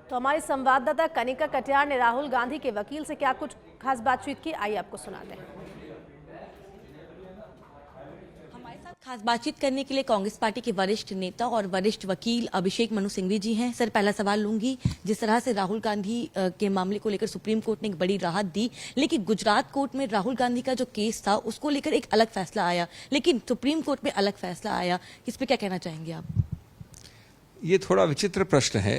तो हमारी संवाददाता कनिका कटियार ने राहुल गांधी के वकील से क्या कुछ खास बातचीत की, आइए आपको सुनाते हैं। हमारे साथ खास बातचीत करने के लिए कांग्रेस पार्टी के वरिष्ठ नेता और वरिष्ठ वकील अभिषेक मनु सिंघवी जी हैं। सर, पहला सवाल लूंगी, जिस तरह से राहुल गांधी के मामले को लेकर सुप्रीम कोर्ट ने एक बड़ी राहत दी, लेकिन गुजरात कोर्ट में राहुल गांधी का जो केस था उसको लेकर एक अलग फैसला आया, लेकिन सुप्रीम कोर्ट में अलग फैसला आया। इस पर क्या कहना चाहेंगे आप? ये थोड़ा विचित्र प्रश्न है।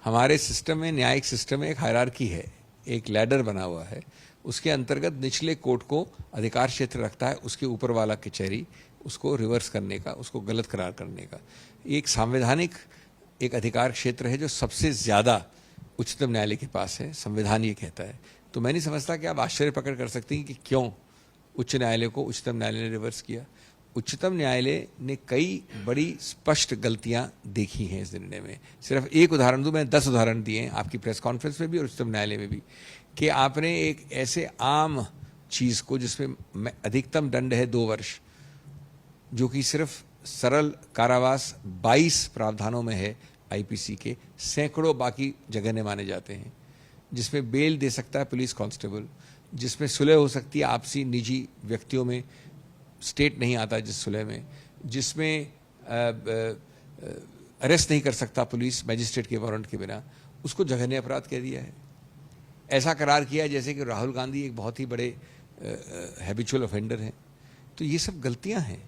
हमारे सिस्टम में, न्यायिक सिस्टम में एक हायरार्की है, एक लैडर बना हुआ है। उसके अंतर्गत निचले कोर्ट को अधिकार क्षेत्र रखता है, उसके ऊपर वाला कचहरी उसको रिवर्स करने का, उसको गलत करार करने का। एक संवैधानिक एक अधिकार क्षेत्र है जो सबसे ज़्यादा उच्चतम न्यायालय के पास है, संविधान ये कहता है। तो मैं नहीं समझता कि आप आश्चर्य प्रकट कर सकती हैं कि क्यों उच्च न्यायालय को उच्चतम न्यायालय ने रिवर्स किया। उच्चतम न्यायालय ने कई बड़ी स्पष्ट गलतियां देखी हैं इस निर्णय में। सिर्फ एक उदाहरण दूं, मैं 10 उदाहरण दिए हैं आपकी प्रेस कॉन्फ्रेंस में भी और उच्चतम न्यायालय में भी, कि आपने एक ऐसे आम चीज को जिसमें अधिकतम दंड है 2 वर्ष, जो कि सिर्फ सरल कारावास 22 प्रावधानों में है आईपीसी के, सैकड़ों बाकी जघन्य माने जाते हैं, जिसमें बेल दे सकता है पुलिस कांस्टेबल, जिसमें सुलह हो सकती है आपसी निजी व्यक्तियों में, स्टेट नहीं आता जिस सुलह में, जिसमें अरेस्ट नहीं कर सकता पुलिस मैजिस्ट्रेट के वारंट के बिना, उसको जघन्य अपराध कह दिया है। ऐसा करार किया जैसे कि राहुल गांधी एक बहुत ही बड़े हैबिचुअल ऑफेंडर हैं। तो ये सब गलतियां हैं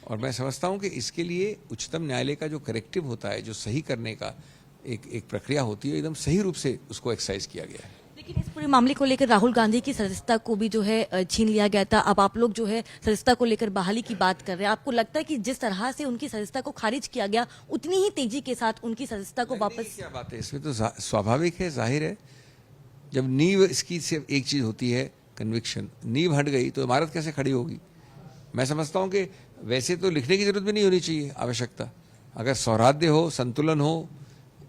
और मैं समझता हूं कि इसके लिए उच्चतम न्यायालय का जो करेक्टिव होता है, जो सही करने का एक प्रक्रिया होती है, एकदम सही रूप से उसको एक्सरसाइज किया गया है। लेकिन इस पूरे मामले को लेकर राहुल गांधी की सदस्यता को भी जो है छीन लिया गया था। अब आप लोग जो है सदस्यता को लेकर बहाली की बात कर रहे हैं। आपको लगता है कि जिस तरह से उनकी सदस्यता को खारिज किया गया, उतनी ही तेजी के साथ उनकी सदस्यता को वापस? क्या बात है, इसमें तो स्वाभाविक है, जाहिर है। जब नींव इसकी सिर्फ एक चीज होती है, कन्विक्शन, नींव हट गई तो इमारत कैसे खड़ी होगी? मैं समझता हूं कि वैसे तो लिखने की जरूरत भी नहीं होनी चाहिए आवश्यकता। अगर सौहार्द हो, संतुलन हो,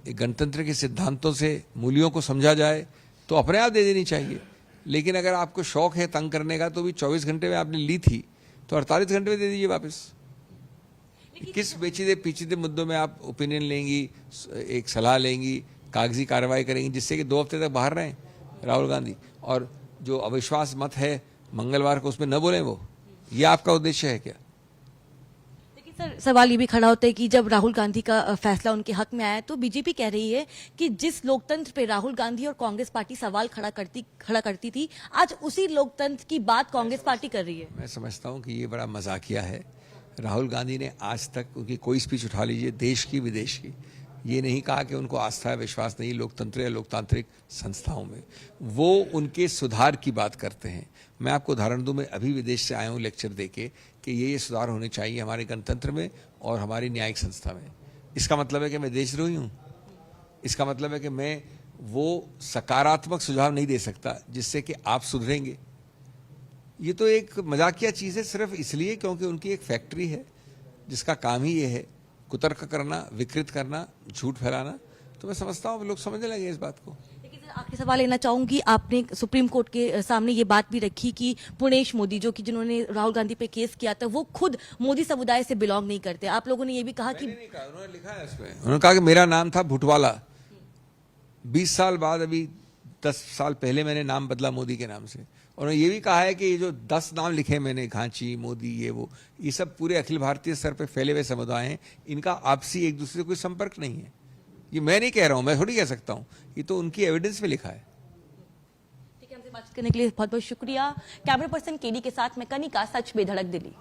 गणतंत्र के सिद्धांतों से मूल्यों को समझा जाए तो अपने आप दे देनी चाहिए। लेकिन अगर आपको शौक है तंग करने का, तो भी 24 घंटे में आपने ली थी तो 48 घंटे में दे दीजिए वापस। किस पेचीदे पीछीदे मुद्दों में आप ओपिनियन लेंगी, एक सलाह लेंगी, कागजी कार्रवाई करेंगी जिससे कि 2 हफ्ते तक बाहर रहें राहुल गांधी, और जो अविश्वास मत है मंगलवार को उसमें न बोलें? वो ये आपका उद्देश्य है क्या? सर, सवाल ये भी खड़ा होता है कि जब राहुल गांधी का फैसला उनके हक में आया तो बीजेपी कह रही है कि जिस लोकतंत्र पे राहुल गांधी और कांग्रेस पार्टी सवाल खड़ा करती थी, आज उसी लोकतंत्र की बात कांग्रेस पार्टी कर रही है। मैं समझता हूं कि ये बड़ा मजाकिया है। राहुल गांधी ने आज तक, उनकी कोई स्पीच उठा लीजिए, देश की विदेश की, ये नहीं कहा कि उनको आस्था है, विश्वास नहीं लोकतंत्र या लोकतांत्रिक संस्थाओं में। वो उनके सुधार की बात करते हैं। मैं आपको उदाहरण दूं, मैं अभी विदेश से आया हूं लेक्चर देके कि ये सुधार होने चाहिए हमारे गणतंत्र में और हमारी न्यायिक संस्था में। इसका मतलब है कि मैं देशद्रोही हूं? इसका मतलब है कि मैं वो सकारात्मक सुझाव नहीं दे सकता जिससे कि आप सुधरेंगे? ये तो एक मजाकिया चीज़ है, सिर्फ इसलिए क्योंकि उनकी एक फैक्ट्री है जिसका काम ही ये है कुतर्क करना, विकृत करना, झूठ फैलाना। तो मैं समझता हूँ लोग समझने लगे इस बात को। लेकिन सर, आखिरी सवाल लेना चाहूंगी, आपने सुप्रीम कोर्ट के सामने ये बात भी रखी कि पुणेश मोदी, जो कि जिन्होंने राहुल गांधी पे केस किया था, वो खुद मोदी समुदाय से बिलोंग नहीं करते। आप लोगों ने ये भी कहा कि नहीं कहा, उन्होंने लिखा है उसमें, उन्होंने कहा कि मेरा नाम था भुटवाला, 20 साल बाद, अभी 10 साल पहले मैंने नाम बदला मोदी के नाम से। उन्होंने ये भी कहा है कि ये जो 10 नाम लिखे मैंने, घांची, मोदी, ये सब पूरे अखिल भारतीय स्तर पे फैले हुए समुदाय हैं, इनका आपसी एक दूसरे से कोई संपर्क नहीं है। ये मैं नहीं कह रहा हूं, मैं थोड़ी कह सकता हूं, ये तो उनकी एविडेंस में लिखा है। ठीक है, हमसे बातचीत करने के लिए बहुत बहुत शुक्रिया। कैमरा पर्सन केडी के साथ मैं कनिका, सच बेधड़क, दिल्ली।